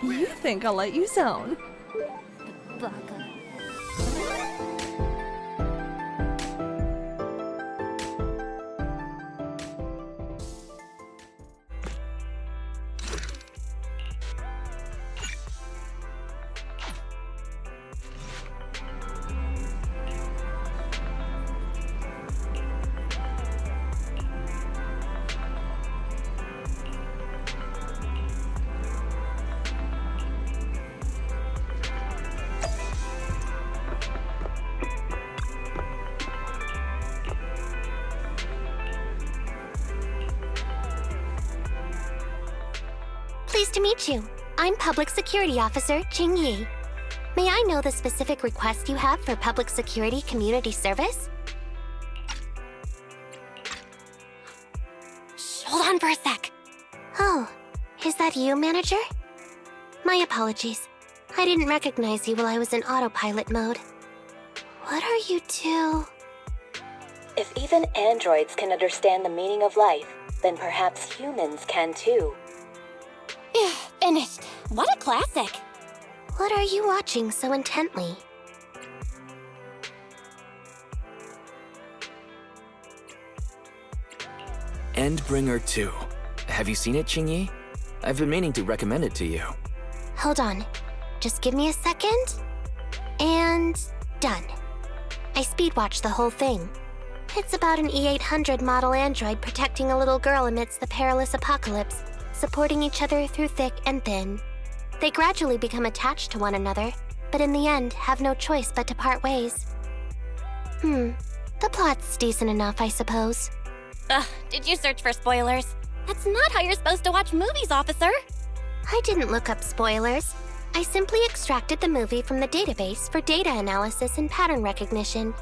You think I'll let you zone? Baka. Pleased to meet you. I'm Public Security Officer Ching Yi. May I know the specific request you have for Public Security Community Service? Shh, hold on for a sec. Oh, is that you, Manager? My apologies. I didn't recognize you while I was in autopilot mode. What are you two? If even androids can understand the meaning of life, then perhaps humans can too. Finished. What a classic. What are you watching so intently? Endbringer 2. Have you seen it, Ching-Yi? I've been meaning to recommend it to you. Hold on. Just give me a second. And done. I speed-watched the whole thing. It's about an E800 model android protecting a little girl amidst the perilous apocalypse, supporting each other through thick and thin. They gradually become attached to one another, but in the end have no choice but to part ways. The plot's decent enough, I suppose. Ugh, did you search for spoilers? That's not how you're supposed to watch movies, officer! I didn't look up spoilers. I simply extracted the movie from the database for data analysis and pattern recognition.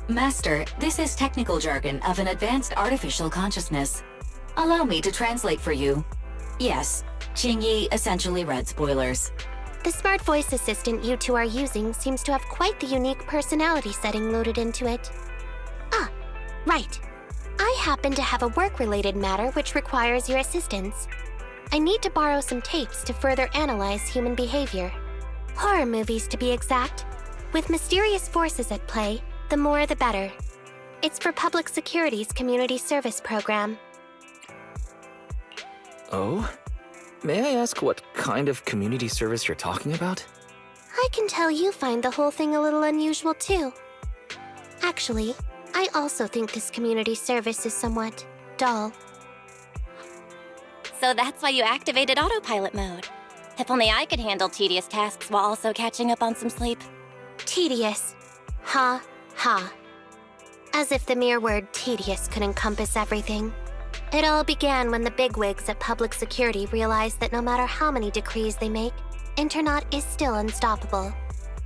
Master, this is technical jargon of an advanced artificial consciousness. Allow me to translate for you. Yes, Ching-Yi essentially read spoilers. The smart voice assistant you two are using seems to have quite the unique personality setting loaded into it. Ah, right. I happen to have a work-related matter which requires your assistance. I need to borrow some tapes to further analyze human behavior. Horror movies, to be exact. With mysterious forces at play, the more the better. It's for Public Security's Community Service Program. Oh? May I ask what kind of community service you're talking about? I can tell you find the whole thing a little unusual, too. Actually, I also think this community service is somewhat dull. So that's why you activated autopilot mode. If only I could handle tedious tasks while also catching up on some sleep. Tedious. Ha, ha. As if the mere word tedious could encompass everything. It all began when the bigwigs at Public Security realized that no matter how many decrees they make, Internaut is still unstoppable.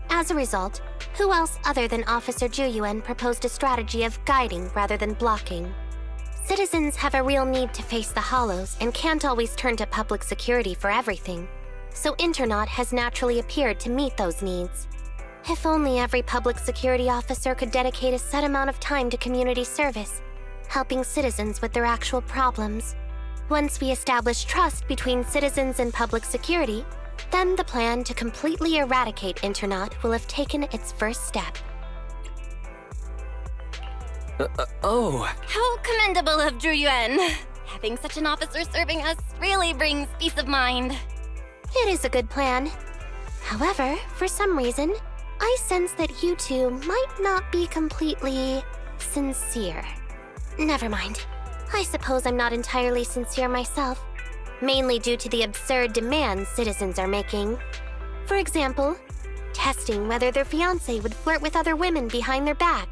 As a result, who else other than Officer Juyuan proposed a strategy of guiding rather than blocking? Citizens have a real need to face the hollows and can't always turn to Public Security for everything. So Internaut has naturally appeared to meet those needs. If only every Public Security officer could dedicate a set amount of time to community service, helping citizens with their actual problems. Once we establish trust between citizens and Public Security, then the plan to completely eradicate Internaut will have taken its first step. Oh. How commendable of Juyuan! Having such an officer serving us really brings peace of mind. It is a good plan. However, for some reason, I sense that you two might not be completely sincere. Never mind. I suppose I'm not entirely sincere myself, mainly due to the absurd demands citizens are making. For example, testing whether their fiancé would flirt with other women behind their back.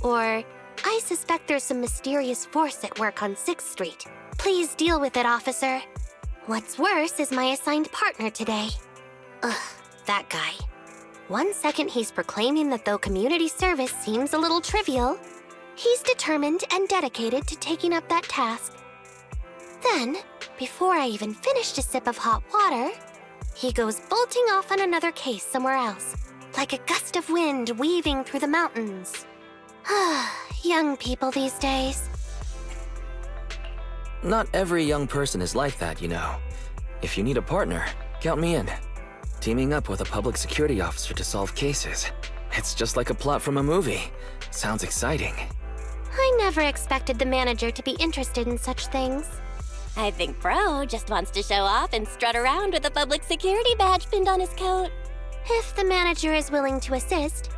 Or, I suspect there's some mysterious force at work on 6th Street. Please deal with it, officer. What's worse is my assigned partner today. Ugh, that guy. One second he's proclaiming that though community service seems a little trivial, he's determined and dedicated to taking up that task. Then, before I even finished a sip of hot water, he goes bolting off on another case somewhere else, like a gust of wind weaving through the mountains. Young people these days. Not every young person is like that, you know. If you need a partner, count me in. Teaming up with a public security officer to solve cases. It's just like a plot from a movie. Sounds exciting. I never expected the manager to be interested in such things. I think Bro just wants to show off and strut around with a public security badge pinned on his coat. If the manager is willing to assist,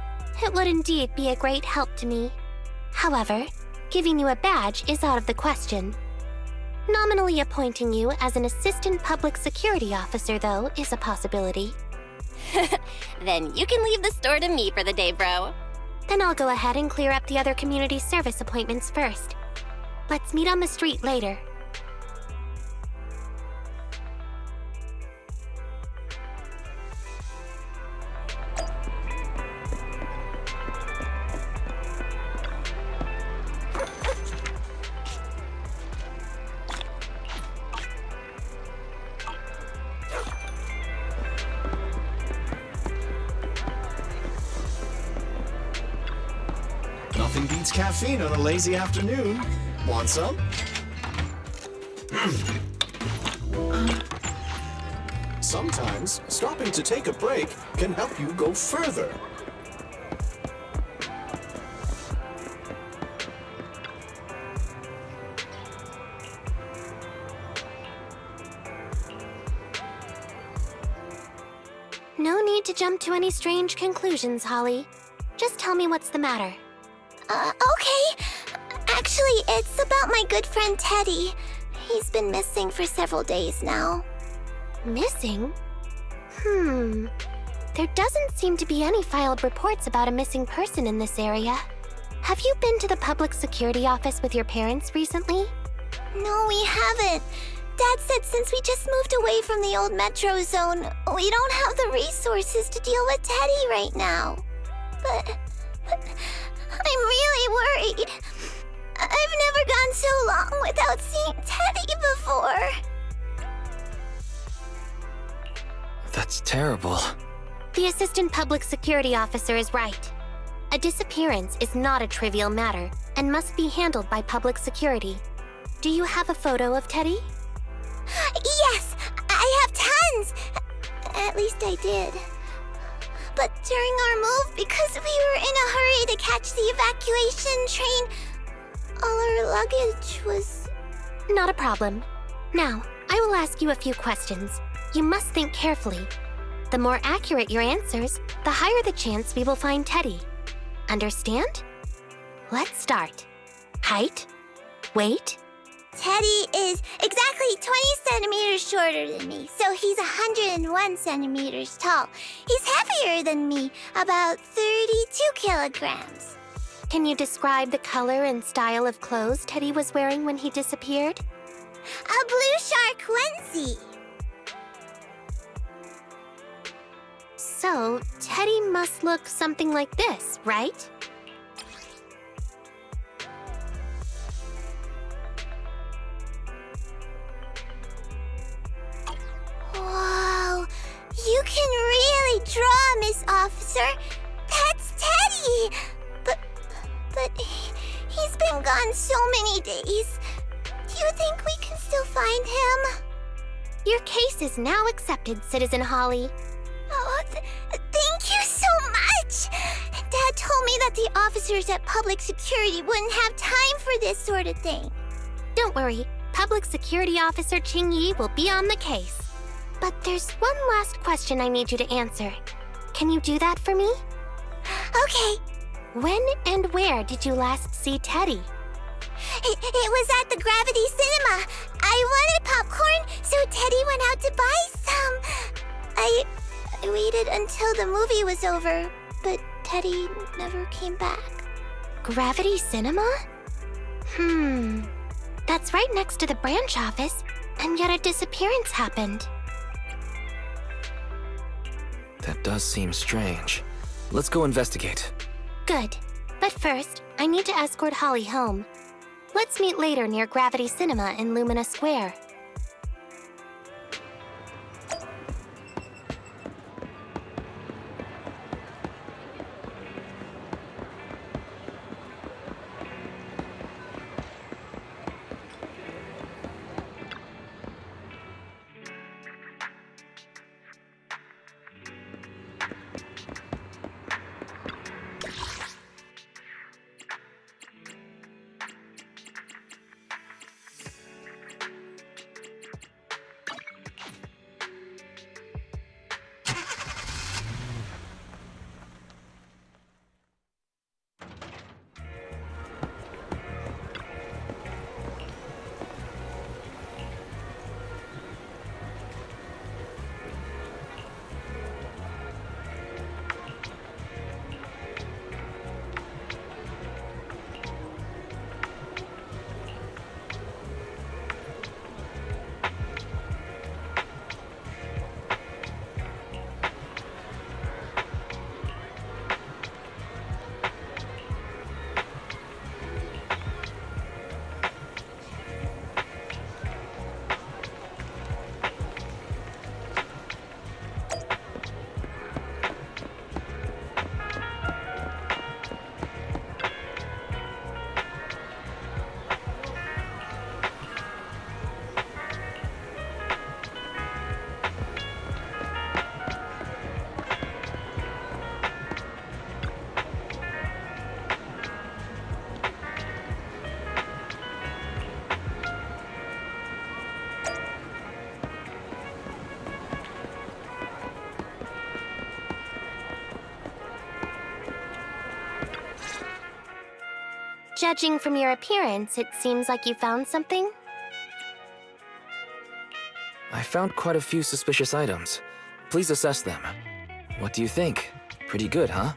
it would indeed be a great help to me. However, giving you a badge is out of the question. Nominally appointing you as an assistant public security officer, though, is a possibility. Then you can leave the store to me for the day, Bro. Then I'll go ahead and clear up the other community service appointments first. Let's meet on the street later. Nothing beats caffeine on a lazy afternoon. Want some? Sometimes, stopping to take a break can help you go further. No need to jump to any strange conclusions, Holly. Just tell me what's the matter. Okay. Actually, it's about my good friend Teddy. He's been missing for several days now. Missing? There doesn't seem to be any filed reports about a missing person in this area. Have you been to the public security office with your parents recently? No, we haven't. Dad said since we just moved away from the old metro zone, we don't have the resources to deal with Teddy right now. But I'm really worried. I've never gone so long without seeing Teddy before. That's terrible. The assistant public security officer is right. A disappearance is not a trivial matter and must be handled by public security. Do you have a photo of Teddy? Yes, I have tons. At least I did. But during our move, because we were in a hurry to catch the evacuation train, all our luggage was... Not a problem. Now, I will ask you a few questions. You must think carefully. The more accurate your answers, the higher the chance we will find Teddy. Understand? Let's start. Height? Weight? Teddy is exactly 20 centimeters shorter than me, so he's 101 centimeters tall. He's heavier than me, about 32 kilograms. Can you describe the color and style of clothes Teddy was wearing when he disappeared? A blue shark onesie. So, Teddy must look something like this, right? Whoa, you can really draw, Miss Officer. That's Teddy. But he's been gone so many days. Do you think we can still find him? Your case is now accepted, Citizen Holly. Oh, thank you so much. Dad told me that the officers at Public Security wouldn't have time for this sort of thing. Don't worry, Public Security Officer Ching-Yi will be on the case. But there's one last question I need you to answer. Can you do that for me? Okay. When and where did you last see Teddy? It was at the Gravity Cinema. I wanted popcorn, so Teddy went out to buy some. I waited until the movie was over, but Teddy never came back. Gravity Cinema? That's right next to the branch office, and yet a disappearance happened. That does seem strange. Let's go investigate. Good. But first, I need to escort Holly home. Let's meet later near Gravity Cinema in Lumina Square. Judging from your appearance, it seems like you found something. I found quite a few suspicious items. Please assess them. What do you think? Pretty good, huh?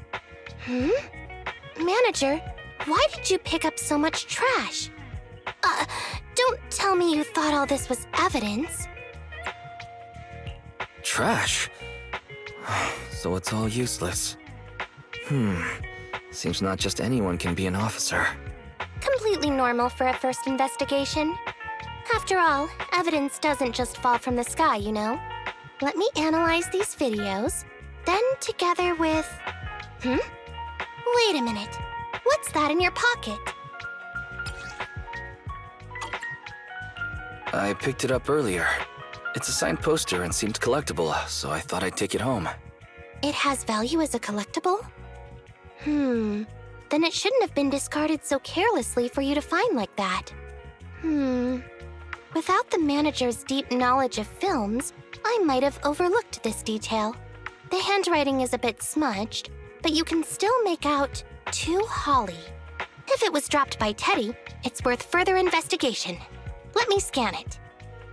Manager, why did you pick up so much trash? Don't tell me you thought all this was evidence. Trash? So it's all useless. Seems not just anyone can be an officer. Completely normal for a first investigation. After all, evidence doesn't just fall from the sky, you know. Let me analyze these videos, then together with... Wait a minute. What's that in your pocket? I picked it up earlier. It's a signed poster and seemed collectible, so I thought I'd take it home. It has value as a collectible? Then it shouldn't have been discarded so carelessly for you to find like that. Without the manager's deep knowledge of films, I might have overlooked this detail. The handwriting is a bit smudged, but you can still make out "To Holly." If it was dropped by Teddy, it's worth further investigation. Let me scan it.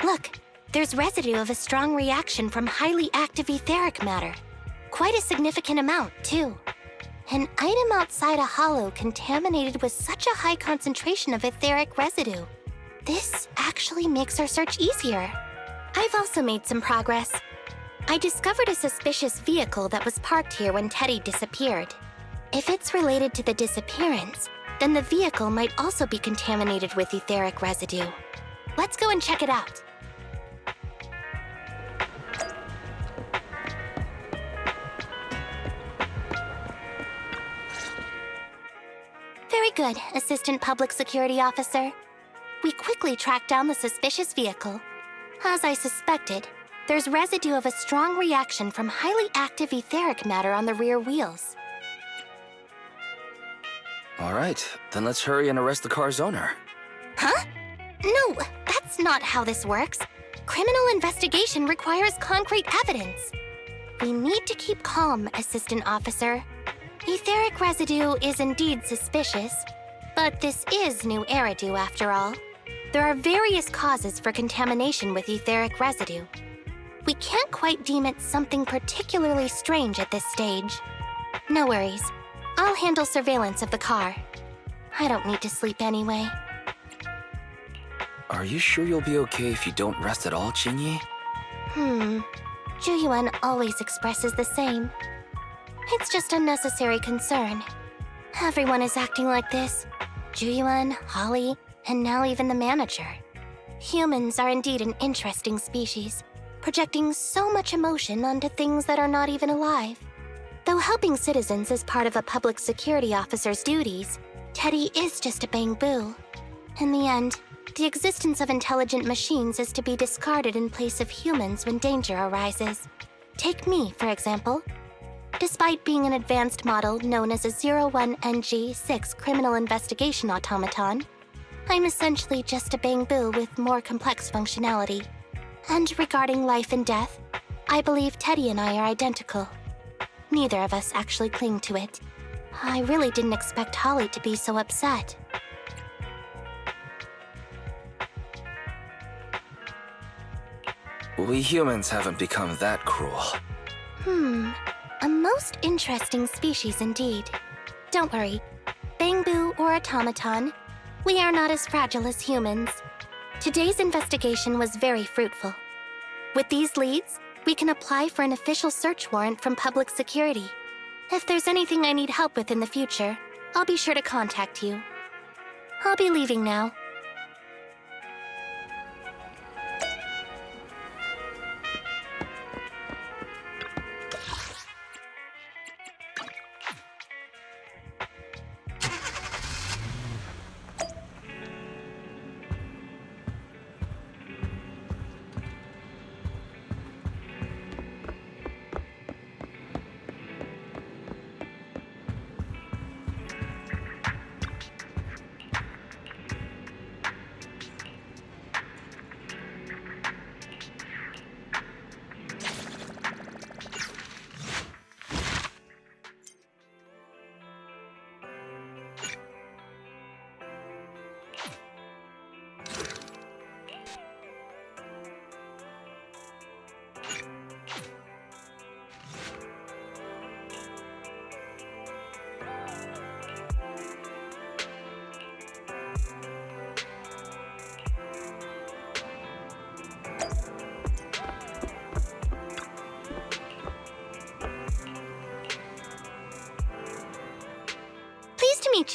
Look, there's residue of a strong reaction from highly active etheric matter. Quite a significant amount, too. An item outside a hollow contaminated with such a high concentration of etheric residue. This actually makes our search easier. I've also made some progress. I discovered a suspicious vehicle that was parked here when Teddy disappeared. If it's related to the disappearance, then the vehicle might also be contaminated with etheric residue. Let's go and check it out. Very good, Assistant Public Security Officer. We quickly tracked down the suspicious vehicle. As I suspected, there's residue of a strong reaction from highly active etheric matter on the rear wheels. All right, then let's hurry and arrest the car's owner. Huh? No, that's not how this works. Criminal investigation requires concrete evidence. We need to keep calm, Assistant Officer. Etheric residue is indeed suspicious, but this is new Eridu after all. There are various causes for contamination with etheric residue. We can't quite deem it something particularly strange at this stage. No worries. I'll handle surveillance of the car. I don't need to sleep anyway. Are you sure you'll be okay if you don't rest at all, Qingyi? Juyuan always expresses the same. It's just unnecessary concern. Everyone is acting like this. Juyuan, Holly, and now even the manager. Humans are indeed an interesting species, projecting so much emotion onto things that are not even alive. Though helping citizens is part of a public security officer's duties, Teddy is just a Bangboo. In the end, the existence of intelligent machines is to be discarded in place of humans when danger arises. Take me, for example. Despite being an advanced model known as a 01NG6 criminal investigation automaton, I'm essentially just a Bangboo with more complex functionality. And regarding life and death, I believe Teddy and I are identical. Neither of us actually cling to it. I really didn't expect Holly to be so upset. We humans haven't become that cruel. A most interesting species indeed. Don't worry. Bangboo or automaton, we are not as fragile as humans. Today's investigation was very fruitful. With these leads, we can apply for an official search warrant from public security. If there's anything I need help with in the future, I'll be sure to contact you. I'll be leaving now.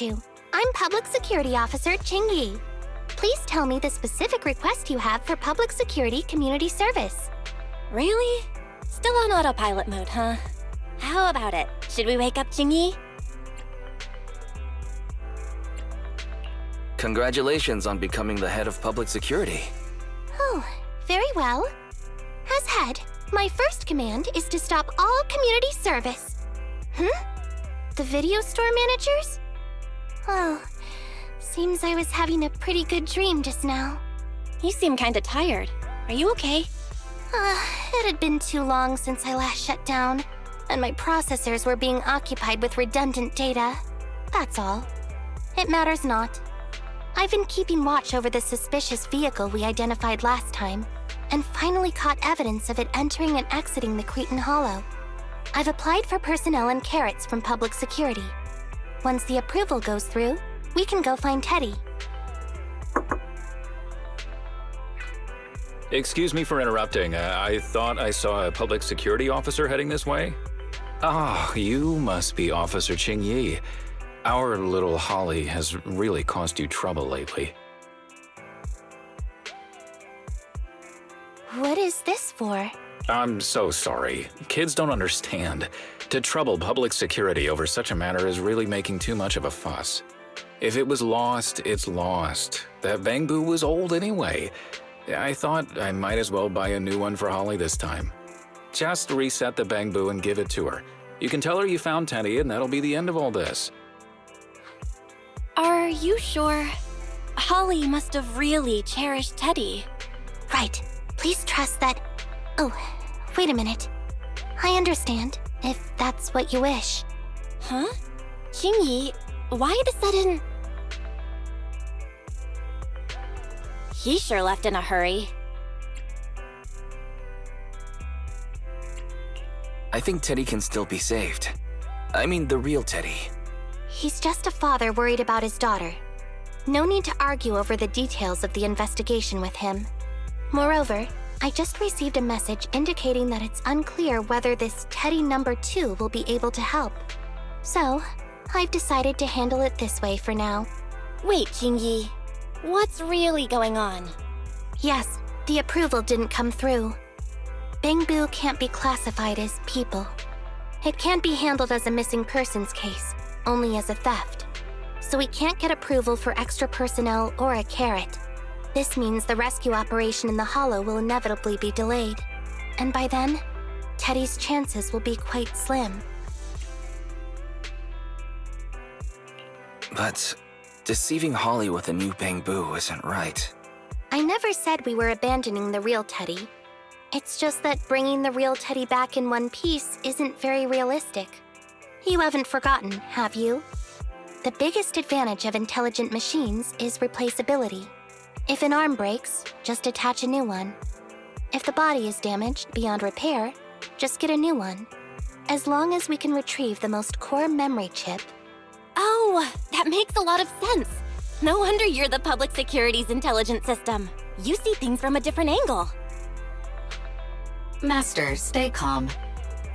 you. I'm Public Security Officer Chingy. Please tell me the specific request you have for Public Security Community Service. Really? Still on autopilot mode, huh? How about it? Should we wake up Chingy? Congratulations on becoming the head of public security. Oh, very well. As head, my first command is to stop all community service. The video store managers? Oh, seems I was having a pretty good dream just now. You seem kinda tired. Are you okay? It had been too long since I last shut down, and my processors were being occupied with redundant data. That's all. It matters not. I've been keeping watch over the suspicious vehicle we identified last time, and finally caught evidence of it entering and exiting the Cretan Hollow. I've applied for personnel and carrots from public security. Once the approval goes through, we can go find Teddy. Excuse me for interrupting. I thought I saw a public security officer heading this way. Ah, you must be Officer Ching-Yi. Our little Holly has really caused you trouble lately. What is this for? I'm so sorry. Kids don't understand. To trouble public security over such a matter is really making too much of a fuss. If it was lost, it's lost. That Bangboo was old anyway. I thought I might as well buy a new one for Holly this time. Just reset the Bangboo and give it to her. You can tell her you found Teddy and that'll be the end of all this. Are you sure? Holly must have really cherished Teddy. Right. Please trust that... Oh, wait a minute. I understand, if that's what you wish. Huh? Chingy, why the sudden... He sure left in a hurry. I think Teddy can still be saved. I mean, the real Teddy. He's just a father worried about his daughter. No need to argue over the details of the investigation with him. Moreover, I just received a message indicating that it's unclear whether this Teddy number 2 will be able to help. So, I've decided to handle it this way for now. Wait, Chingy. What's really going on? Yes, the approval didn't come through. Bangboo can't be classified as people. It can't be handled as a missing persons case, only as a theft. So we can't get approval for extra personnel or a carrot. This means the rescue operation in the Hollow will inevitably be delayed. And by then, Teddy's chances will be quite slim. But deceiving Holly with a new Bangboo isn't right. I never said we were abandoning the real Teddy. It's just that bringing the real Teddy back in one piece isn't very realistic. You haven't forgotten, have you? The biggest advantage of intelligent machines is replaceability. If an arm breaks, just attach a new one. If the body is damaged beyond repair, just get a new one. As long as we can retrieve the most core memory chip. Oh, that makes a lot of sense. No wonder you're the public security's intelligent system. You see things from a different angle. Master, stay calm.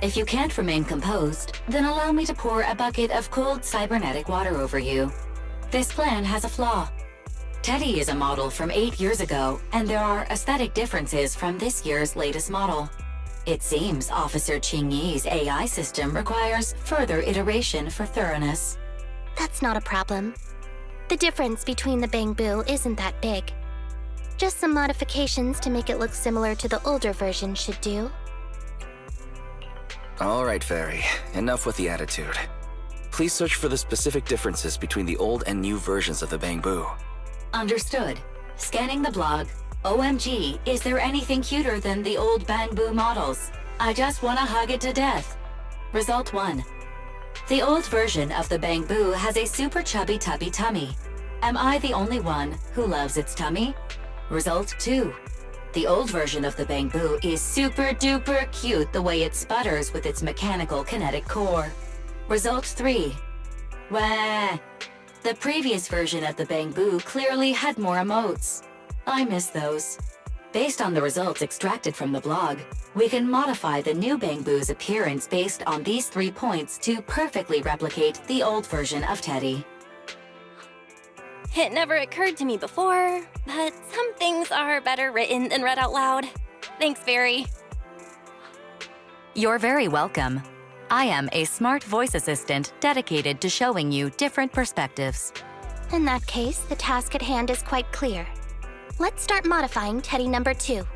If you can't remain composed, then allow me to pour a bucket of cold cybernetic water over you. This plan has a flaw. Teddy is a model from 8 years ago, and there are aesthetic differences from this year's latest model. It seems Officer Ching-Yi's AI system requires further iteration for thoroughness. That's not a problem. The difference between the Bangboo isn't that big. Just some modifications to make it look similar to the older version should do. All right, Fairy. Enough with the attitude. Please search for the specific differences between the old and new versions of the Bangboo. Understood. Scanning the blog. OMG, is there anything cuter than the old Bangboo models? I just wanna hug it to death. Result 1. The old version of the Bangboo has a super chubby tubby tummy. Am I the only one who loves its tummy? Result 2. The old version of the Bangboo is super duper cute the way it sputters with its mechanical kinetic core. Result 3. Wah! The previous version of the Bangboo clearly had more emotes. I miss those. Based on the results extracted from the blog, we can modify the new Bangboo's appearance based on these 3 points to perfectly replicate the old version of Teddy. It never occurred to me before, but some things are better written than read out loud. Thanks, Fairy. You're very welcome. I am a smart voice assistant dedicated to showing you different perspectives. In that case, the task at hand is quite clear. Let's start modifying Teddy number 2.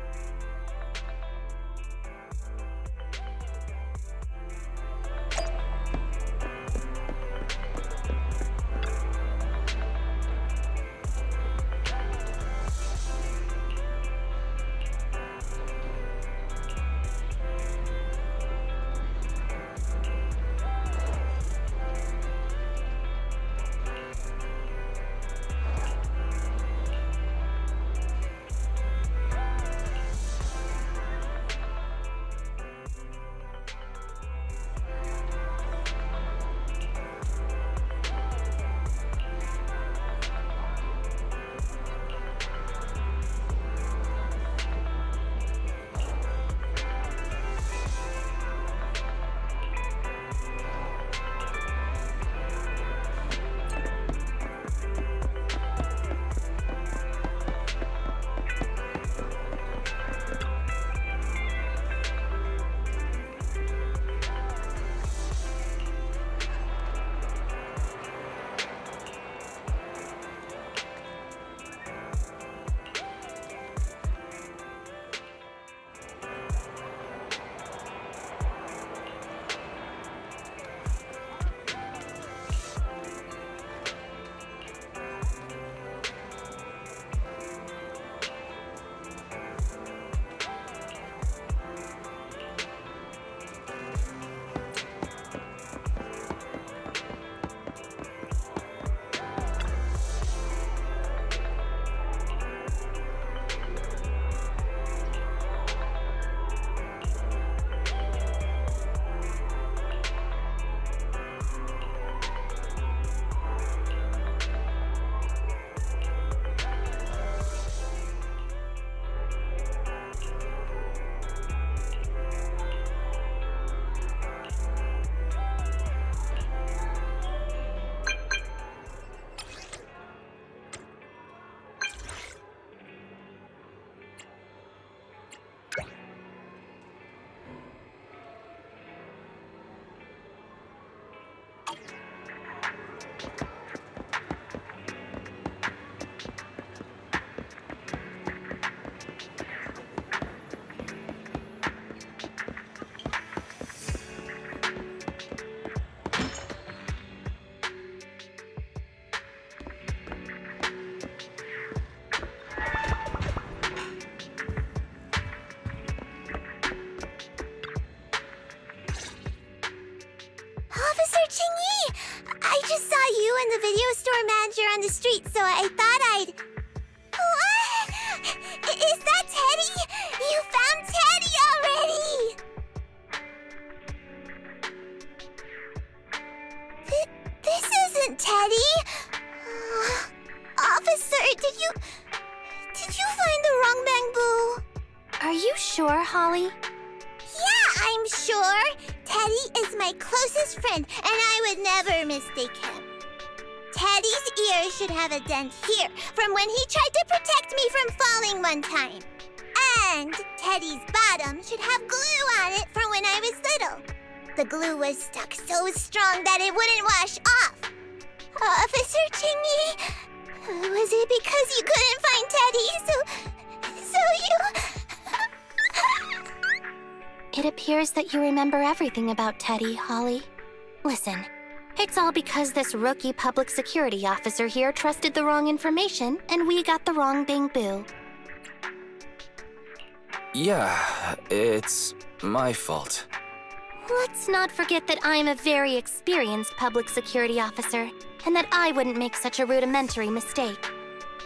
The video store manager on the street, so I thought I'd... What? Is that Teddy? You found Teddy already! This isn't Teddy. Officer, did you find the wrong Bangboo? Are you sure, Holly? Yeah, I'm sure. Teddy is my closest friend, and I would never mistake him. Teddy's ear should have a dent here from when he tried to protect me from falling one time. And Teddy's bottom should have glue on it from when I was little. The glue was stuck so strong that it wouldn't wash off. Officer Chingy, was it because you couldn't find Teddy, so you... It appears that you remember everything about Teddy, Holly. Listen. It's all because this rookie public security officer here trusted the wrong information, and we got the wrong Bangboo. Yeah, it's my fault. Let's not forget that I'm a very experienced public security officer, and that I wouldn't make such a rudimentary mistake.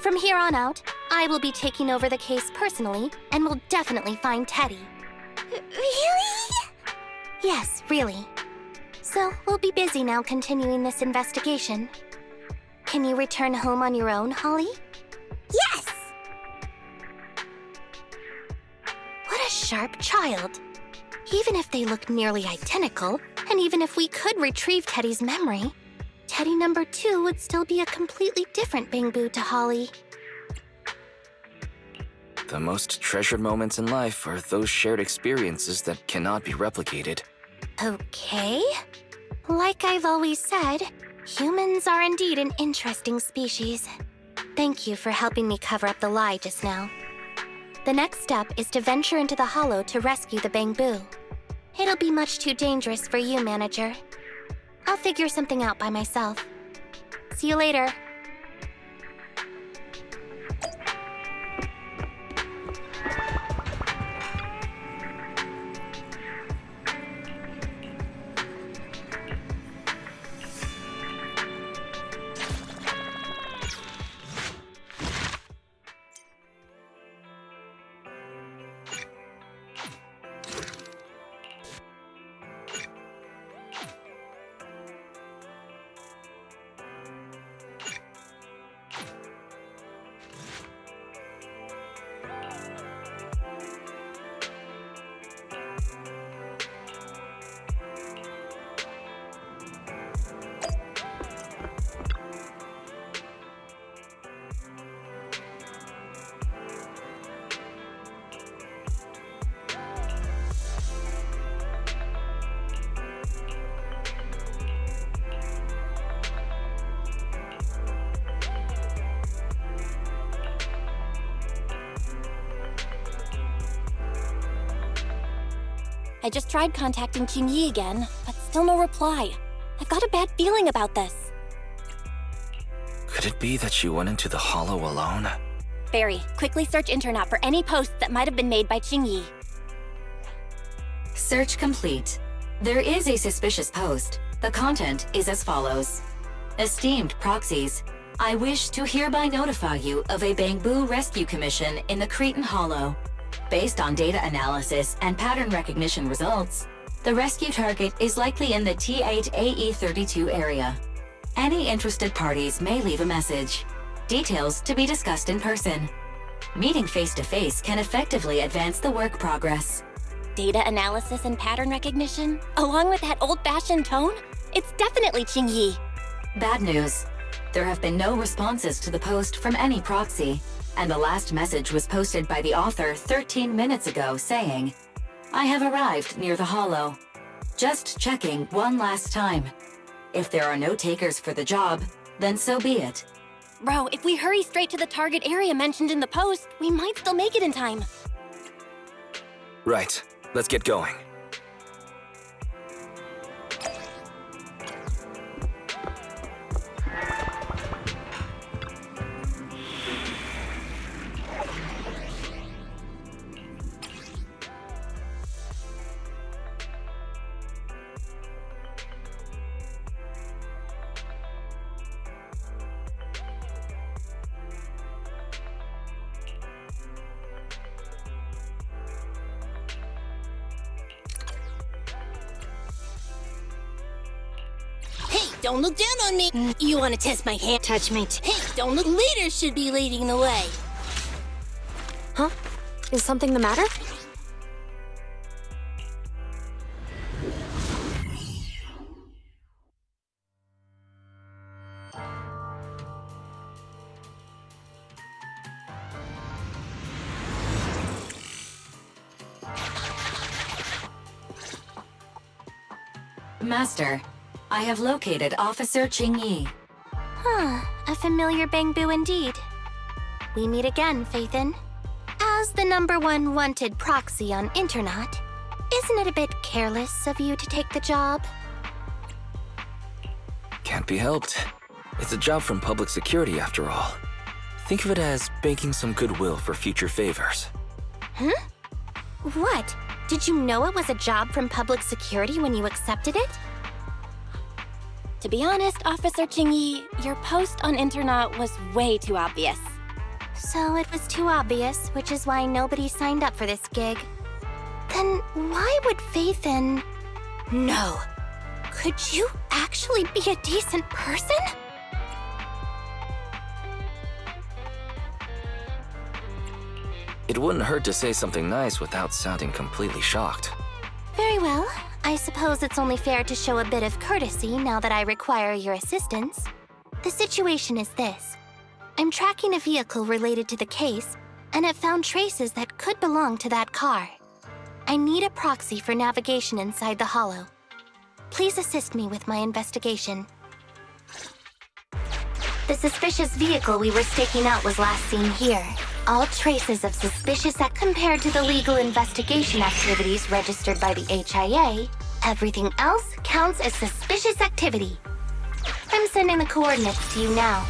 From here on out, I will be taking over the case personally, and will definitely find Teddy. Really? Yes, really. So, we'll be busy now continuing this investigation. Can you return home on your own, Holly? Yes! What a sharp child. Even if they look nearly identical, and even if we could retrieve Teddy's memory, Teddy number 2 would still be a completely different Bangboo to Holly. The most treasured moments in life are those shared experiences that cannot be replicated. Okay. Like I've always said, humans are indeed an interesting species. Thank you for helping me cover up the lie just now. The next step is to venture into the hollow to rescue the Bangboo. It'll be much too dangerous for you, manager. I'll figure something out by myself. See you later. I just tried contacting Qingyi again, but still no reply. I've got a bad feeling about this. Could it be that she went into the hollow alone? Barry, quickly search internet for any posts that might have been made by Qingyi. Search complete. There is a suspicious post. The content is as follows. Esteemed proxies, I wish to hereby notify you of a Bangboo rescue commission in the Cretan Hollow. Based on data analysis and pattern recognition results, the rescue target is likely in the T8AE32 area. Any interested parties may leave a message. Details to be discussed in person. Meeting face-to-face can effectively advance the work progress. Data analysis and pattern recognition? Along with that old-fashioned tone? It's definitely Qingyi. Bad news. There have been no responses to the post from any proxy, and the last message was posted by the author 13 minutes ago saying, I have arrived near the hollow. Just checking one last time. If there are no takers for the job, then so be it. Bro, if we hurry straight to the target area mentioned in the post, we might still make it in time. Right. Let's get going. Don't look down on me. You want to test my hand? Touch me Hey, don't look. Leaders should be leading the way. Huh? Is something the matter? Master, I have located Officer Qingyi. A familiar Bangboo indeed. We meet again, Faithin. As the #1 wanted proxy on internet, isn't it a bit careless of you to take the job? Can't be helped. It's a job from public security after all. Think of it as banking some goodwill for future favors. Huh? What? Did you know it was a job from public security when you accepted it? To be honest, Officer Qingyi, your post on internet was way too obvious. So it was too obvious, which is why nobody signed up for this gig. Then why would Faithin... No. Could you actually be a decent person? It wouldn't hurt to say something nice without sounding completely shocked. Very well. I suppose it's only fair to show a bit of courtesy now that I require your assistance. The situation is this. I'm tracking a vehicle related to the case, and have found traces that could belong to that car. I need a proxy for navigation inside the hollow. Please assist me with my investigation. The suspicious vehicle we were staking out was last seen here. All traces of suspicious compared to the legal investigation activities registered by the HIA, everything else counts as suspicious activity. I'm sending the coordinates to you now.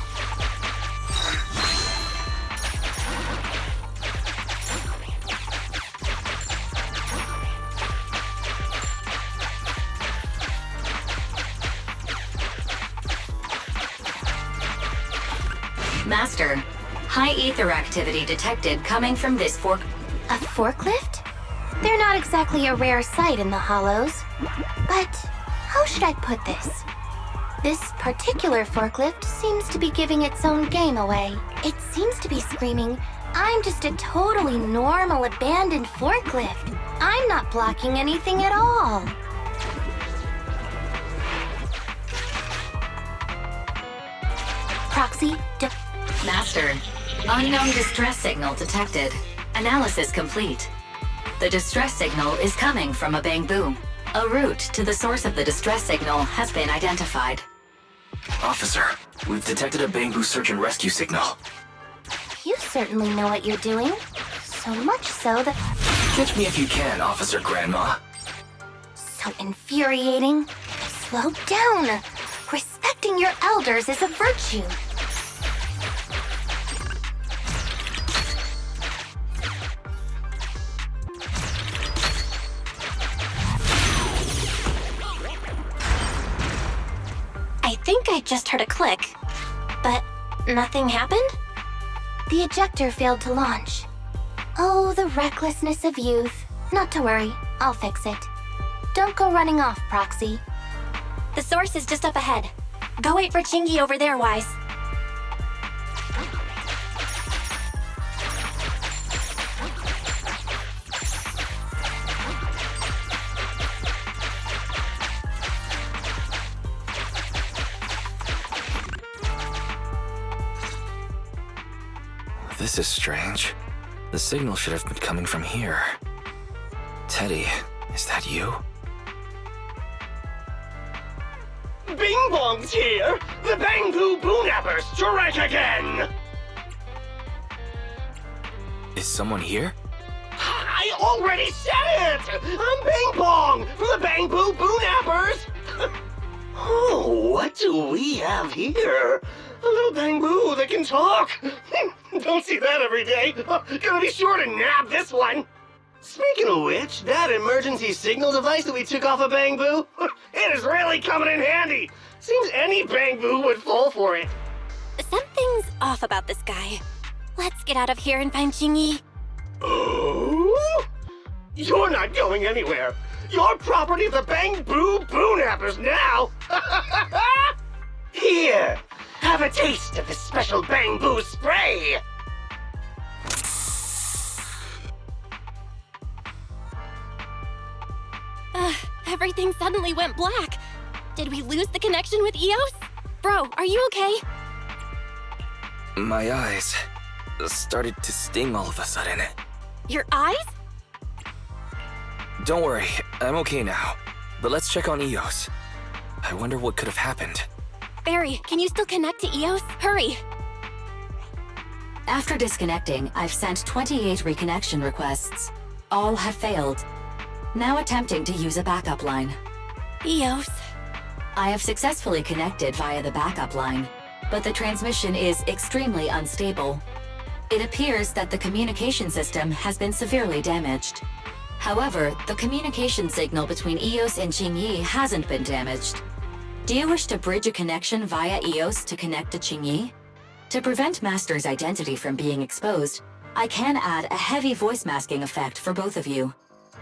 Master, high ether activity detected coming from this fork. A forklift? They're not exactly a rare sight in the hollows. But how should I put this? This particular forklift seems to be giving its own game away. It seems to be screaming, "I'm just a totally normal abandoned forklift. I'm not blocking anything at all." Proxy, Master, unknown distress signal detected. Analysis complete. The distress signal is coming from a Bangboo. A route to the source of the distress signal has been identified. Officer, we've detected a Bangboo search and rescue signal. You certainly know what you're doing. So much so that... Catch me if you can, Officer Grandma. So infuriating. Slow down. Respecting your elders is a virtue. I think I just heard a click, but nothing happened? The ejector failed to launch. Oh, the recklessness of youth. Not to worry, I'll fix it. Don't go running off, Proxy. The source is just up ahead. Go wait for Chingy over there, Wise. This is strange. The signal should have been coming from here. Teddy, is that you? Bing Bong's here! The Bangboo Boonappers strike again! Is someone here? I already said it! I'm Bing Bong from the Bangboo Boonappers! Oh, what do we have here? A little Bangboo that can talk! Don't see that every day. Gonna be sure to nab this one! Speaking of which, that emergency signal device that we took off of Bangboo, it is really coming in handy! Seems any Bangboo would fall for it. Something's off about this guy. Let's get out of here and find Chingy. Oh? You're not going anywhere. You're property of the Bangboo Boonappers now! Here, have a taste of this special Bangboo spray! Everything suddenly went black. Did we lose the connection with Eos? Bro, are you okay? My eyes started to sting all of a sudden. Your eyes? Don't worry, I'm okay now. But let's check on Eos. I wonder what could have happened. Barry, can you still connect to Eos? Hurry! After disconnecting, I've sent 28 reconnection requests. All have failed. Now attempting to use a backup line. Eos. I have successfully connected via the backup line, but the transmission is extremely unstable. It appears that the communication system has been severely damaged. However, the communication signal between Eos and Qingyi hasn't been damaged. Do you wish to bridge a connection via Eos to connect to Qingyi? To prevent Master's identity from being exposed, I can add a heavy voice masking effect for both of you.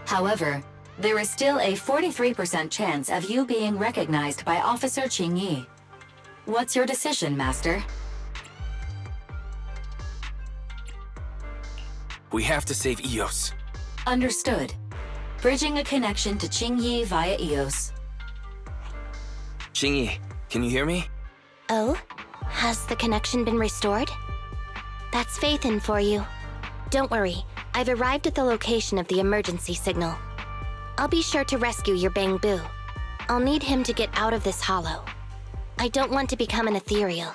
However, there is still a 43% chance of you being recognized by Officer Qingyi. What's your decision, Master? We have to save Eos. Understood. Bridging a connection to Qingyi via EOS. Qingyi, can you hear me? Oh? Has the connection been restored? That's Faithin for you. Don't worry, I've arrived at the location of the emergency signal. I'll be sure to rescue your Bangboo. I'll need him to get out of this hollow. I don't want to become an ethereal.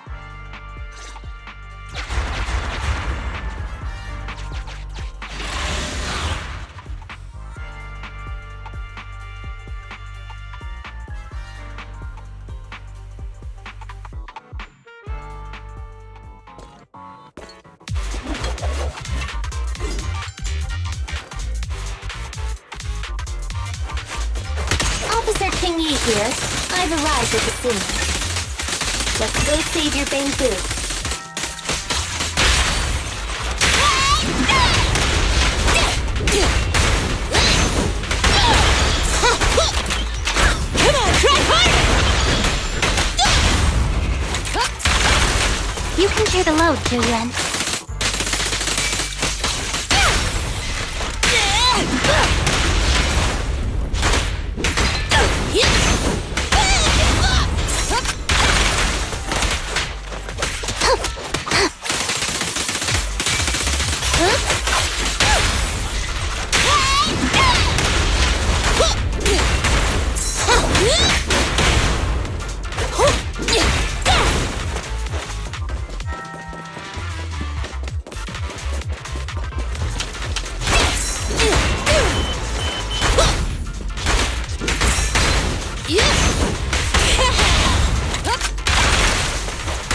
Officer Qingyi here. I've arrived at the scene. Let's go save your Bangboo. Come on, try harder! You can share the load, Julian.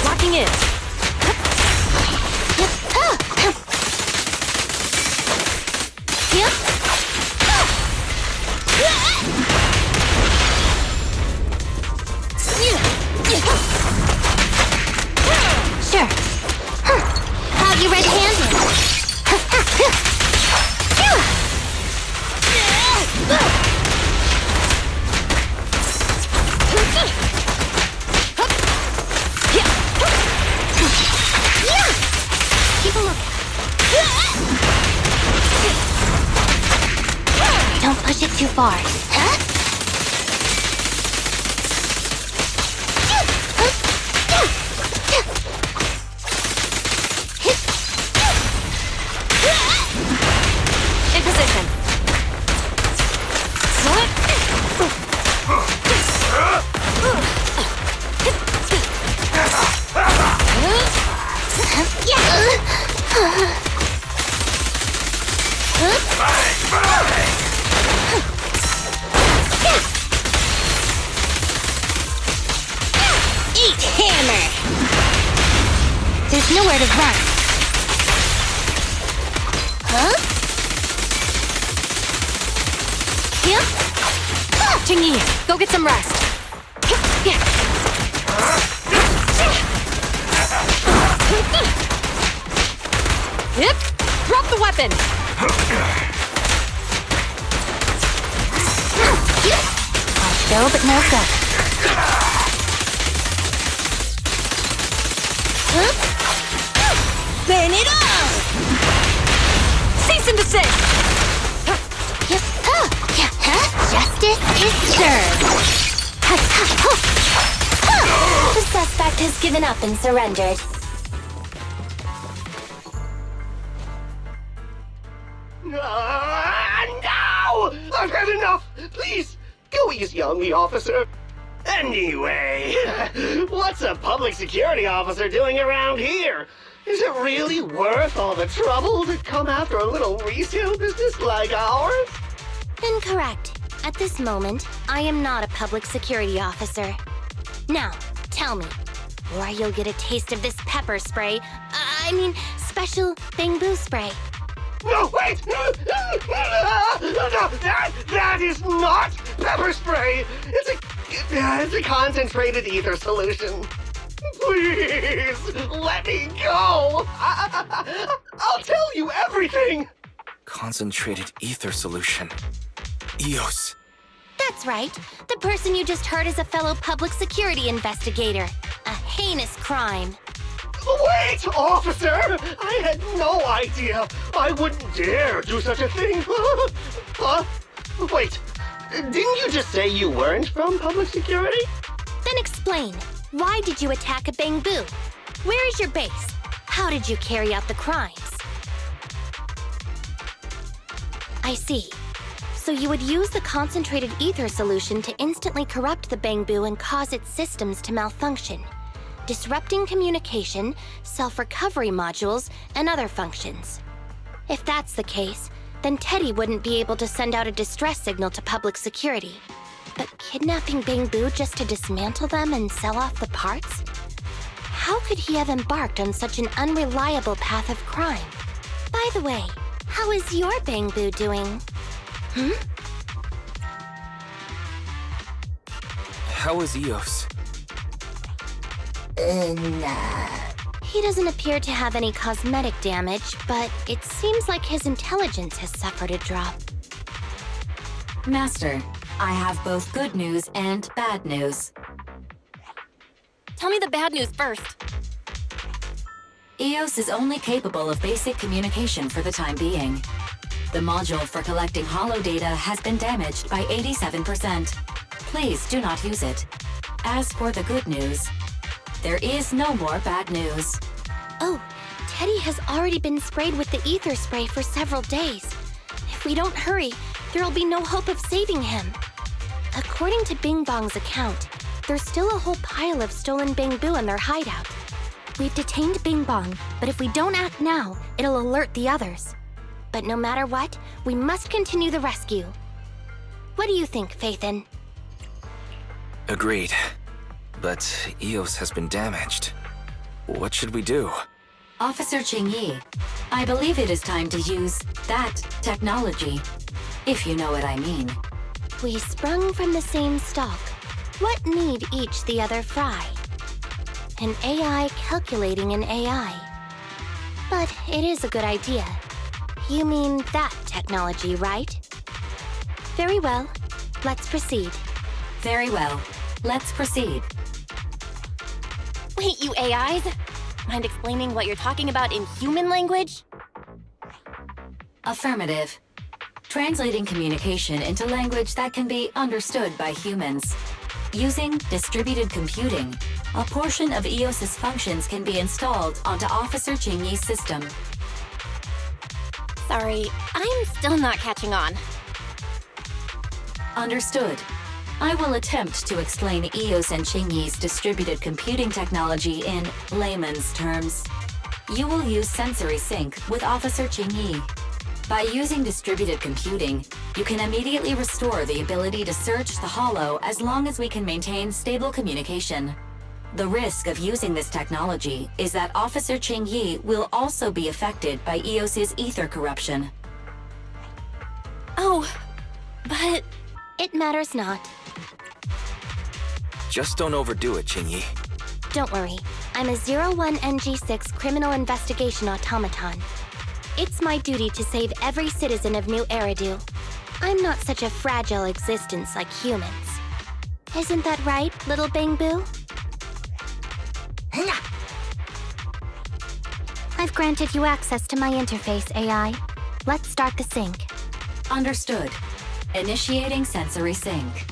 Locking in. Sure. Have you red-handed? Keep a look. Don't push it too far. In position. Slow it. Eat hammer! There's nowhere to run. Qingyi, go get some rest. Yep. Drop the weapon. I'll show, but no go. Burn it all! Cease and desist. Justice is served. The suspect has given up and surrendered. No! I've had enough! Please, go easy on me, officer. Anyway, what's a public security officer doing around here? Is it really worth all the trouble to come after a little resale business like ours? Incorrect. At this moment, I am not a public security officer. Now, tell me, or you'll get a taste of this pepper spray. I mean, special Bangboo spray. No, wait! That is not pepper spray! It's a concentrated ether solution. Please, let me go! I'll tell you everything! Concentrated ether solution. EOS. That's right. The person you just heard is a fellow public security investigator. A heinous crime. Wait, officer! I had no idea. I wouldn't dare do such a thing. Huh? Wait, didn't you just say you weren't from public security? Then explain. Why did you attack a Bangboo? Where is your base? How did you carry out the crimes? I see. So you would use the concentrated ether solution to instantly corrupt the Bangboo and cause its systems to malfunction, disrupting communication, self-recovery modules, and other functions. If that's the case, then Teddy wouldn't be able to send out a distress signal to public security. But kidnapping Bangboo just to dismantle them and sell off the parts? How could he have embarked on such an unreliable path of crime? By the way, how is your Bangboo doing? How is Eos? He doesn't appear to have any cosmetic damage, but it seems like his intelligence has suffered a drop. Master, I have both good news and bad news. Tell me the bad news first. Eos is only capable of basic communication for the time being. The module for collecting holo data has been damaged by 87%. Please do not use it. As for the good news, there is no more bad news. Oh, Teddy has already been sprayed with the ether spray for several days. If we don't hurry, there'll be no hope of saving him. According to Bing Bong's account, there's still a whole pile of stolen Bangboo in their hideout. We've detained Bing Bong, but if we don't act now, it'll alert the others. But no matter what, we must continue the rescue. What do you think, Faithin? Agreed. But Eos has been damaged. What should we do? Officer Qingyi, I believe it is time to use that technology, if you know what I mean. We sprung from the same stalk. What need each the other fry? An AI calculating an AI. But it is a good idea. You mean that technology, right? Very well. Let's proceed. Very well. Let's proceed. Wait, you AIs? Mind explaining what you're talking about in human language? Affirmative. Translating communication into language that can be understood by humans. Using distributed computing, a portion of EOS's functions can be installed onto Officer Qingyi's system. Sorry, I'm still not catching on. Understood. I will attempt to explain EOS and Qingyi's distributed computing technology in layman's terms. You will use sensory sync with Officer Qingyi. By using distributed computing, you can immediately restore the ability to search the holo as long as we can maintain stable communication. The risk of using this technology is that Officer Qingyi will also be affected by EOS's ether corruption. Oh, but... It matters not. Just don't overdo it, Qingyi. Don't worry. I'm a 01NG6 criminal investigation automaton. It's my duty to save every citizen of New Eridu. I'm not such a fragile existence like humans. Isn't that right, little Bangboo? I've granted you access to my interface, AI. Let's start the sync. Understood. Initiating sensory sync.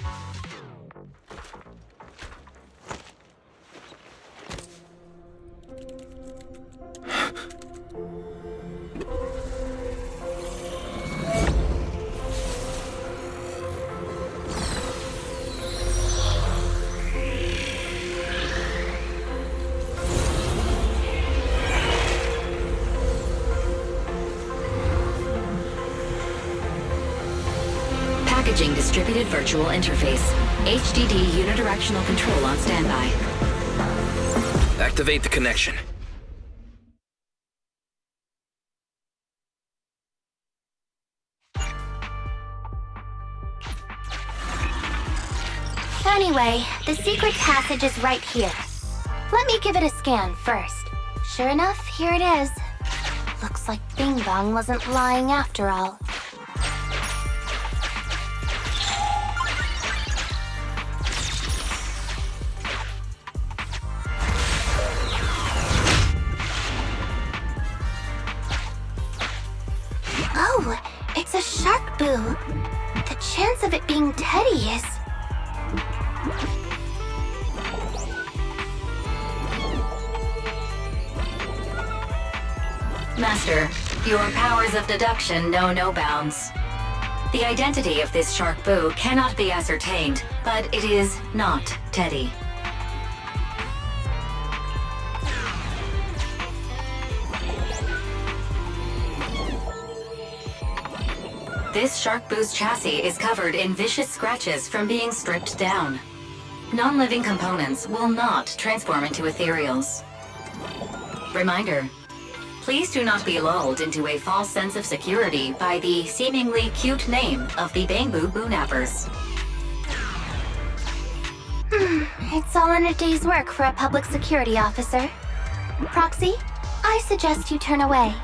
Packaging distributed virtual interface. HDD unidirectional control on standby. Activate the connection. Anyway, the secret passage is right here. Let me give it a scan first. Sure enough, here it is. Looks like Bing Bong wasn't lying after all. Oh, it's a shark boo. The chip King Teddy is... Master, your powers of deduction know no bounds. The identity of this Shark Boo cannot be ascertained, but it is not Teddy. This Shark Boo's chassis is covered in vicious scratches from being stripped down. Non-living components will not transform into ethereals. Reminder: please do not be lulled into a false sense of security by the seemingly cute name of the Bangboo Boonappers. It's all in a day's work for a public security officer. Proxy, I suggest you turn away.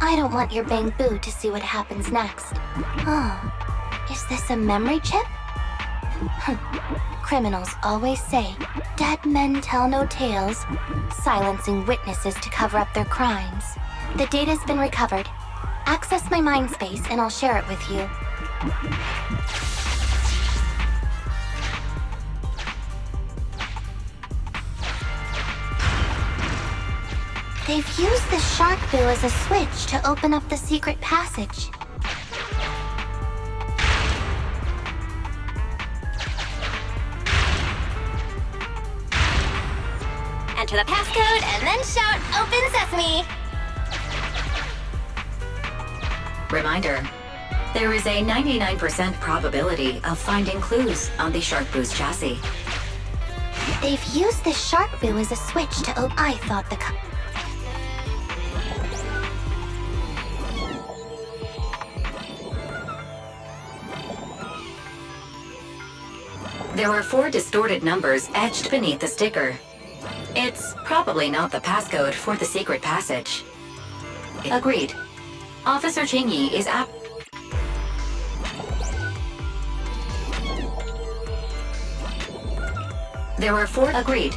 I don't want your Bangboo to see what happens next. Oh, is this a memory chip? Criminals always say, dead men tell no tales, silencing witnesses to cover up their crimes. The data's been recovered. Access my mind space and I'll share it with you. They've used the Shark Boo as a switch to open up the secret passage. Enter the passcode and then shout, "Open Sesame!" Reminder: there is a 99% probability of finding clues on the Shark Boo's chassis. They've used the Shark Boo as a switch to open... I thought the... There are 4 distorted numbers etched beneath the sticker. It's probably not the passcode for the secret passage. Agreed. Officer Chingy is apt. There are 4. Agreed.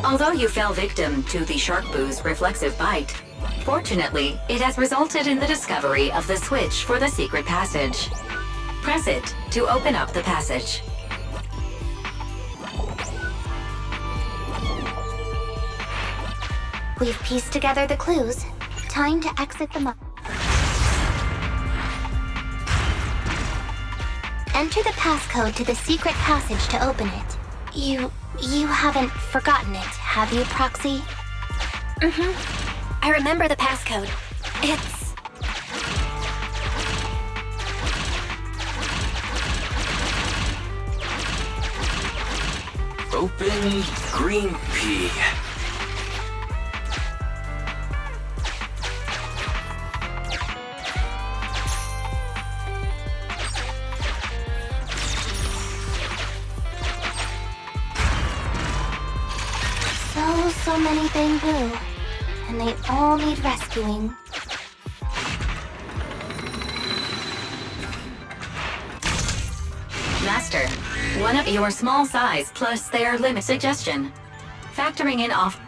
Although you fell victim to the Shark Boo's reflexive bite, fortunately, it has resulted in the discovery of the switch for the secret passage. Press it to open up the passage. We've pieced together the clues. Time to exit the map. Enter the passcode to the secret passage to open it. You haven't forgotten it, have you, Proxy? I remember the passcode. It's... Open green pea. So many Bangboo, and they all need rescuing. Master, one of your small size plus their limit suggestion. Factoring in off...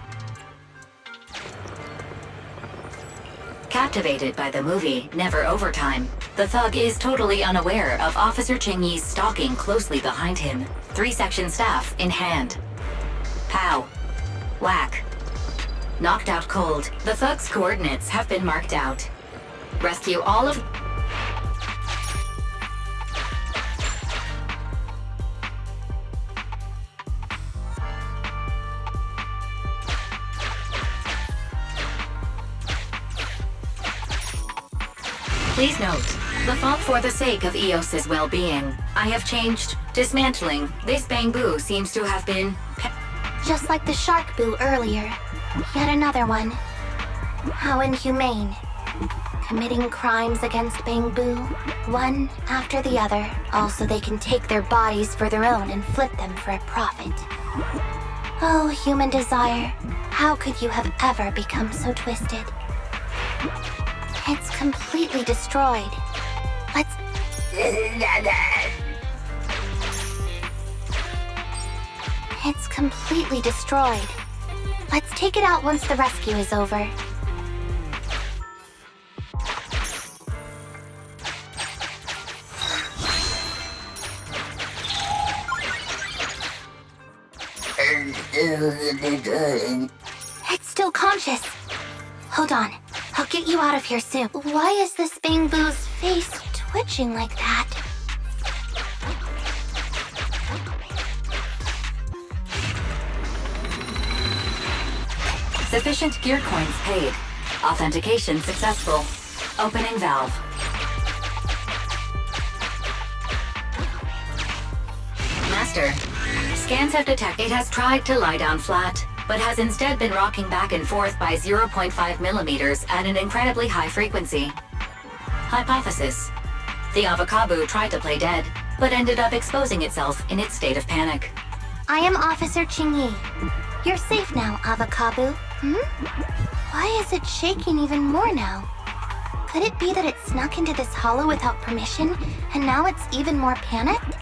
Captivated by the movie Never Overtime, the thug is totally unaware of Officer Chingy's stalking closely behind him, 3-section staff in hand. Pow. Whack. Knocked out cold, the thug's coordinates have been marked out. Rescue all of... Please note, the fault for the sake of EOS's well-being. I have changed. Dismantling. This Bangboo seems to have been... Just like the Shark Boo earlier. Yet another one. How inhumane. Committing crimes against Bangboo, one after the other, all so they can take their bodies for their own and flip them for a profit. Oh, human desire, how could you have ever become so twisted? It's completely destroyed. Let's... It's completely destroyed. Let's take it out once the rescue is over. It's still conscious. Hold on. I'll get you out of here soon. Why is this Bangboo's face twitching like that? Sufficient gear coins paid. Authentication successful. Opening valve. Master, scans have detected it has tried to lie down flat, but has instead been rocking back and forth by 0.5 millimeters at an incredibly high frequency. Hypothesis. The Avocabo tried to play dead, but ended up exposing itself in its state of panic. I am Officer Chingyi. You're safe now, Avocabo. Why is it shaking even more now? Could it be that it snuck into this hollow without permission, and now it's even more panicked?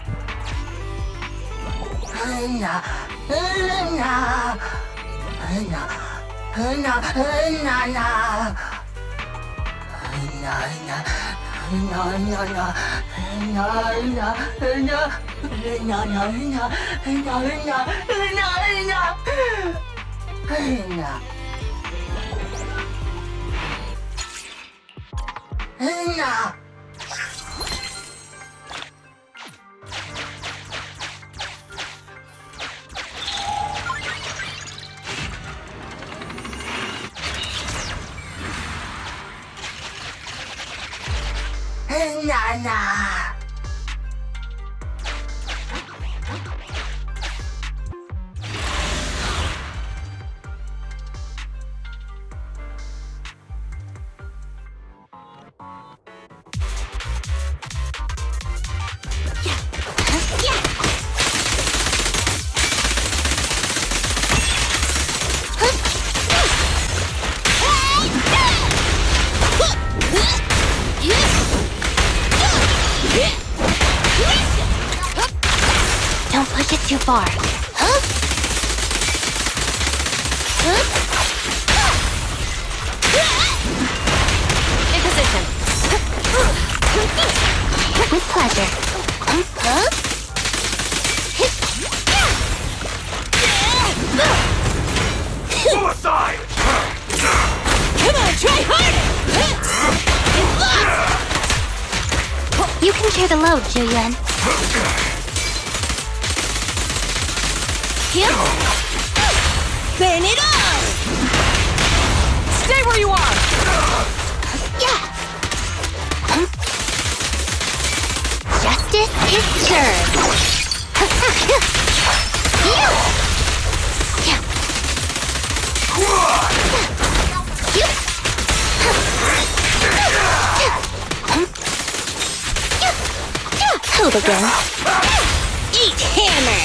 Don't push it too far. In position. With pleasure. Pull aside! Come on, try harder! You can share the load, Julian. Burn it all! Stay where you are! Justice is served. Hold again. Eat hammer!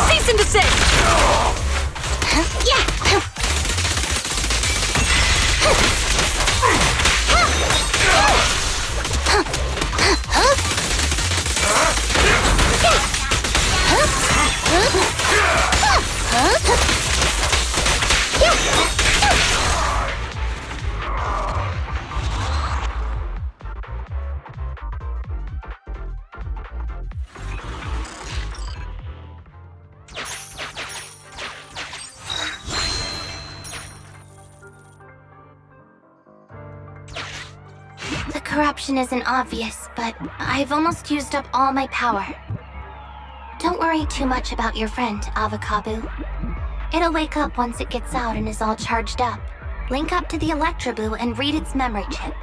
Cease and desist! The corruption isn't obvious, but I've almost used up all my power. Don't worry too much about your friend, Avocabo. It'll wake up once it gets out and is all charged up. Link up to the Electroboo and read its memory chip.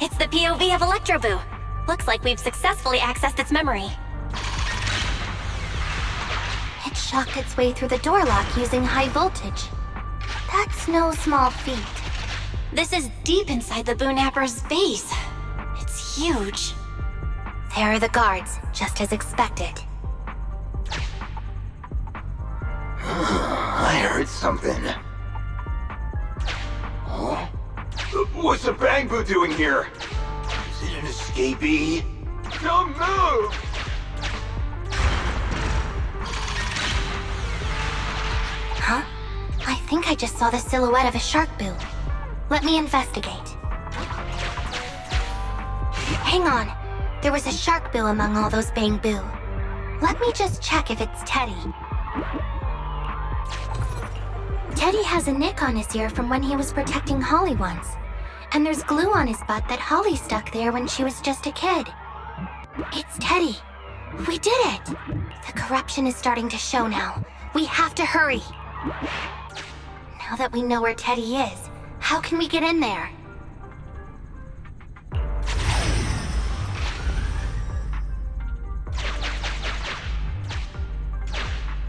It's the POV of Electroboo. Looks like we've successfully accessed its memory. It shocked its way through the door lock using high voltage. That's no small feat. This is deep inside the Boonapper's base. It's huge. There are the guards, just as expected. I heard something. Huh? What's the Bangboo doing here? Is it an escapee? Don't move! Huh? I think I just saw the silhouette of a shark boo. Let me investigate. Hang on. There was a shark boo among all those Bangboo. Let me just check if it's Teddy. Teddy has a nick on his ear from when he was protecting Holly once. And there's glue on his butt that Holly stuck there when she was just a kid. It's Teddy. We did it! The corruption is starting to show now. We have to hurry. Now that we know where Teddy is, how can we get in there?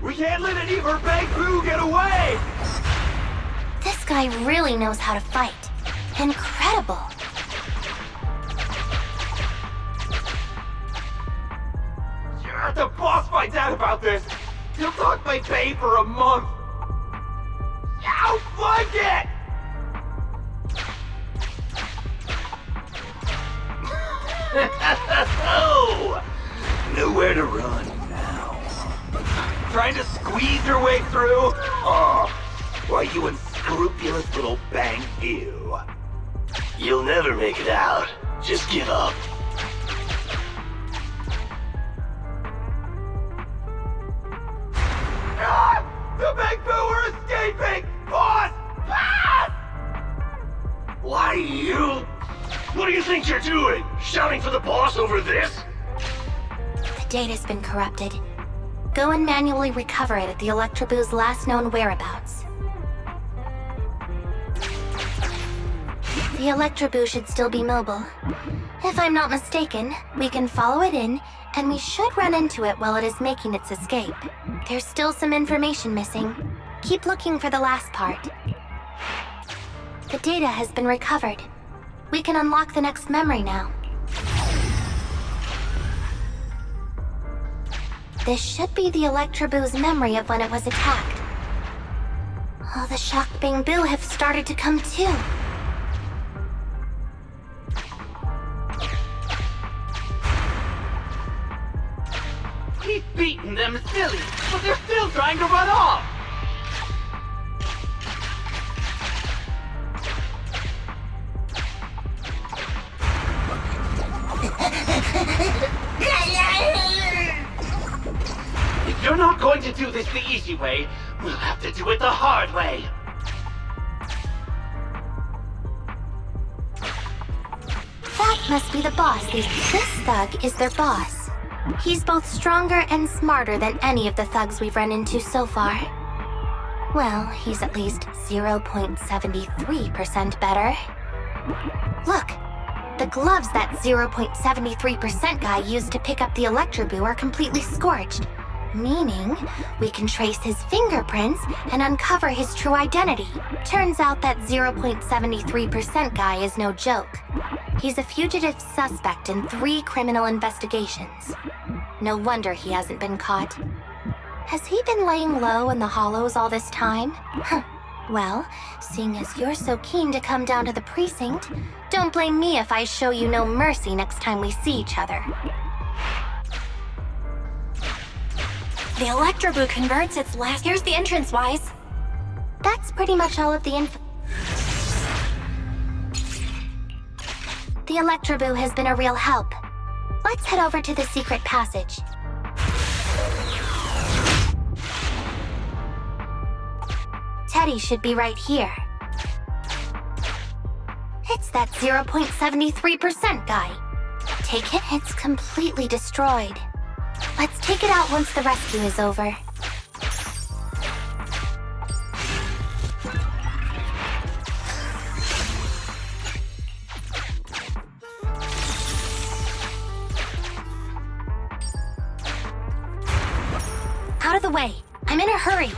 We can't let any of our Bangboo get away! This guy really knows how to fight. Incredible! If the boss finds out about this, he'll talk my pay for a month! I'll flank it! Oh! Nowhere to run now. Trying to squeeze your way through? Oh, why, you unscrupulous little Bangboo. You'll never make it out. Just give up. Ah! The Bangboo are escaping! Boss! Boss! Why, you... What do you think you're doing? Shouting for the boss over this? The data's been corrupted. Go and manually recover it at the Electroboo's last known whereabouts. The Electroboo should still be mobile. If I'm not mistaken, we can follow it in, and we should run into it while it is making its escape. There's still some information missing. Keep looking for the last part. The data has been recovered. We can unlock the next memory now. This should be the Electroboo's memory of when it was attacked. All the shocked Bangboo have started to come too. He's beaten them silly, but they're still trying to run off! If you're not going to do this the easy way, we'll have to do it the hard way. That must be the boss. This thug is their boss. He's both stronger and smarter than any of the thugs we've run into so far. Well, he's at least 0.73% better. Look, the gloves that 0.73% guy used to pick up the Electroboo are completely scorched, meaning we can trace his fingerprints and uncover his true identity. Turns out that 0.73% guy is no joke. He's a fugitive suspect in 3 criminal investigations. No wonder he hasn't been caught. Has he been laying low in the hollows all this time? Well, seeing as you're so keen to come down to the precinct, don't blame me if I show you no mercy next time we see each other. The Electroboo converts its last... Here's the entrance, Wise. That's pretty much all of the info. The Electroboo has been a real help. Let's head over to the secret passage. Teddy should be right here. It's that 0.73% guy. Take it? It's completely destroyed. Let's take it out once the rescue is over. Out of the way. I'm in a hurry.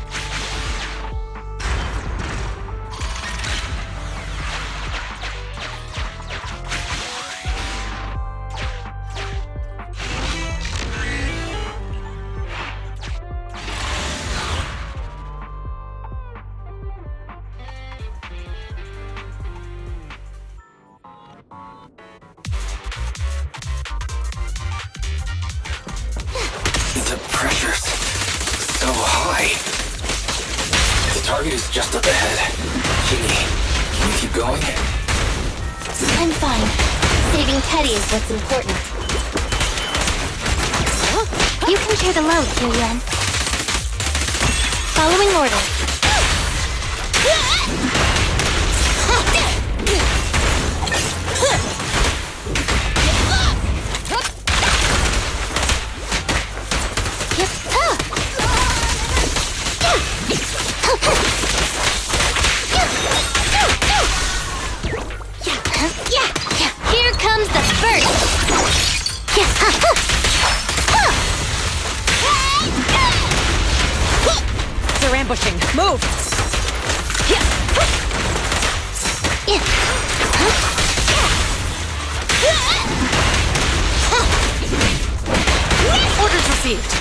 The pressure's so high. The target is just up ahead. Kitty, can you keep going? I'm fine. Saving Teddy is what's important. You can share the load, Yuyen. Following orders. Here comes the burst! They're ambushing. Move! Orders received.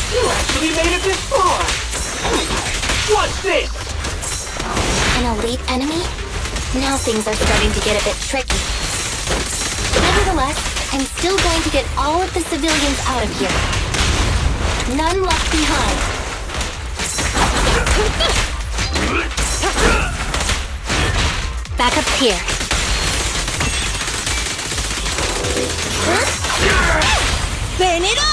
You actually made it this far! What's this? An elite enemy? Now things are starting to get a bit tricky. Nevertheless, I'm still going to get all of the civilians out of here. None left behind. Back up here. Burn it all!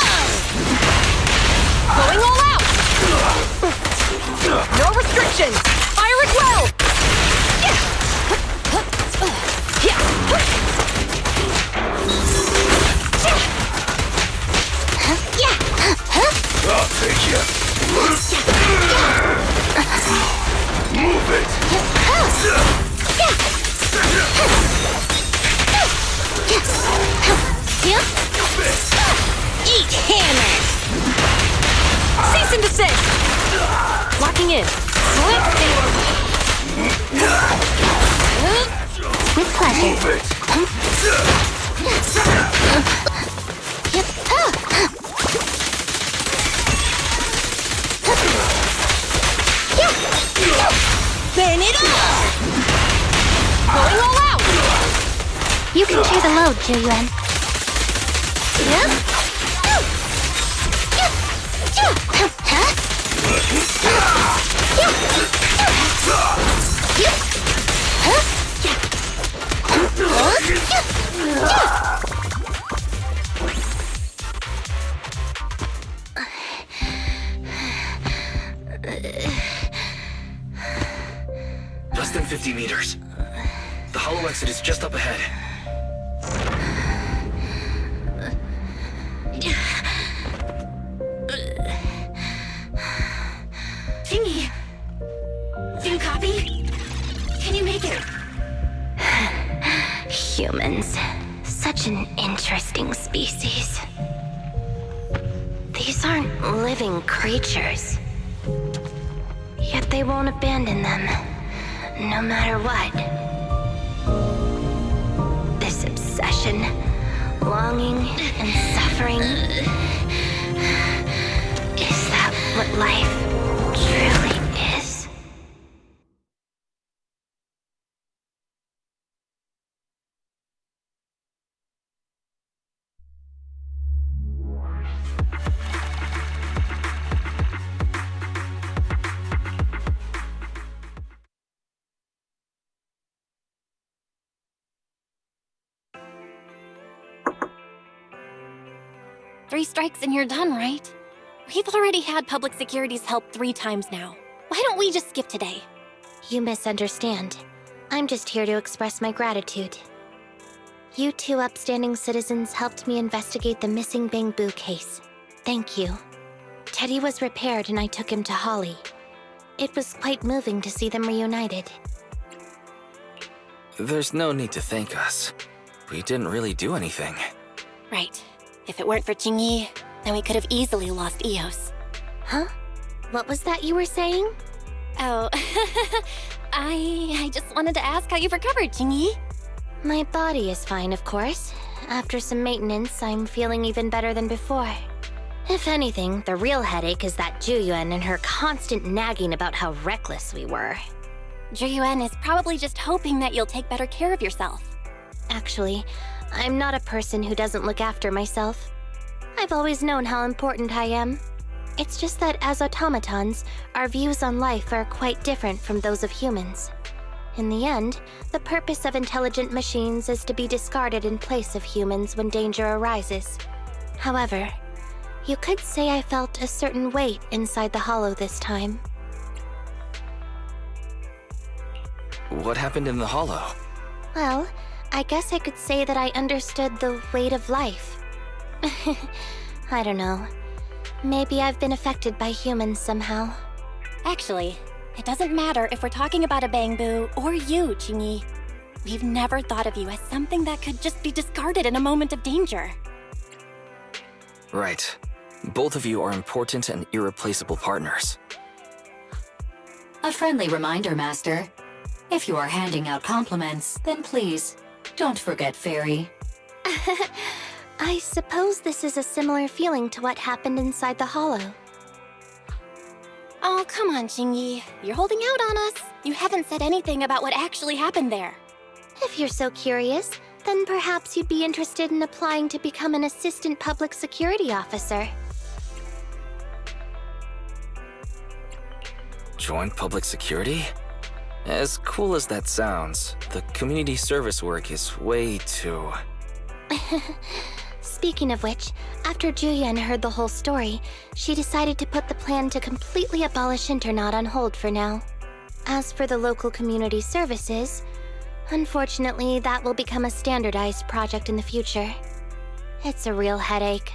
Going all out! No restrictions! Fire at will! I'll take you. Move it! Eat hammer! Cease and desist! Locking in. With pleasure. Move it! Burn it all! Going all out! You can share the load, Yuyen. Less than 50 meters. The hollow exit is just up ahead. Jingy! Do you copy? Can you make it? Humans. Such an interesting species. These aren't living creatures. Yet they won't abandon them, no matter what. This obsession, longing, and suffering. Is that what life truly is? Three strikes and you're done, right? We've already had public security's help 3 times now. Why don't we just skip today? You misunderstand. I'm just here to express my gratitude. You 2 upstanding citizens helped me investigate the missing Bangboo case. Thank you. Teddy was repaired and I took him to Holly. It was quite moving to see them reunited. There's no need to thank us. We didn't really do anything. Right. If it weren't for Jingy, then we could have easily lost Eos. Huh? What was that you were saying? Oh, I just wanted to ask how you've recovered, Jingy. My body is fine, of course. After some maintenance, I'm feeling even better than before. If anything, the real headache is that Juyuan and her constant nagging about how reckless we were. Juyuan is probably just hoping that you'll take better care of yourself. Actually, I'm not a person who doesn't look after myself. I've always known how important I am. It's just that as automatons, our views on life are quite different from those of humans. In the end, the purpose of intelligent machines is to be discarded in place of humans when danger arises. However, you could say I felt a certain weight inside the hollow this time. What happened in the hollow? Well, I guess I could say that I understood the weight of life. I don't know. Maybe I've been affected by humans somehow. Actually, it doesn't matter if we're talking about a Bangboo or you, Chingy. We've never thought of you as something that could just be discarded in a moment of danger. Right. Both of you are important and irreplaceable partners. A friendly reminder, Master. If you are handing out compliments, then please, don't forget Fairy. I suppose this is a similar feeling to what happened inside the hollow. Oh, come on, Chingy. You're holding out on us. You haven't said anything about what actually happened there. If you're so curious, then perhaps you'd be interested in applying to become an assistant public security officer. Join public security? As cool as that sounds, the community service work is way too... Speaking of which, after Juyen heard the whole story, she decided to put the plan to completely abolish Internaut on hold for now. As for the local community services, unfortunately, that will become a standardized project in the future. It's a real headache.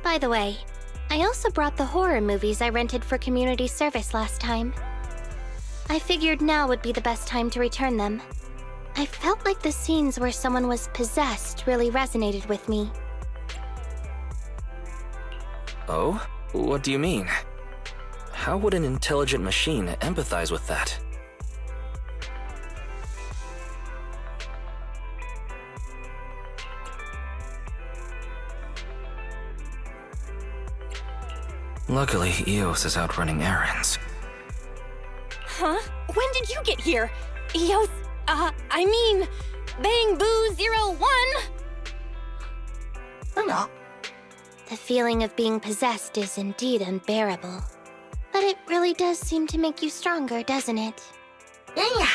By the way, I also brought the horror movies I rented for community service last time. I figured now would be the best time to return them. I felt like the scenes where someone was possessed really resonated with me. Oh? What do you mean? How would an intelligent machine empathize with that? Luckily, Eos is out running errands. Huh? When did you get here? Eos, I mean, Bangboo 01! Hello. The feeling of being possessed is indeed unbearable. But it really does seem to make you stronger, doesn't it? Yeah.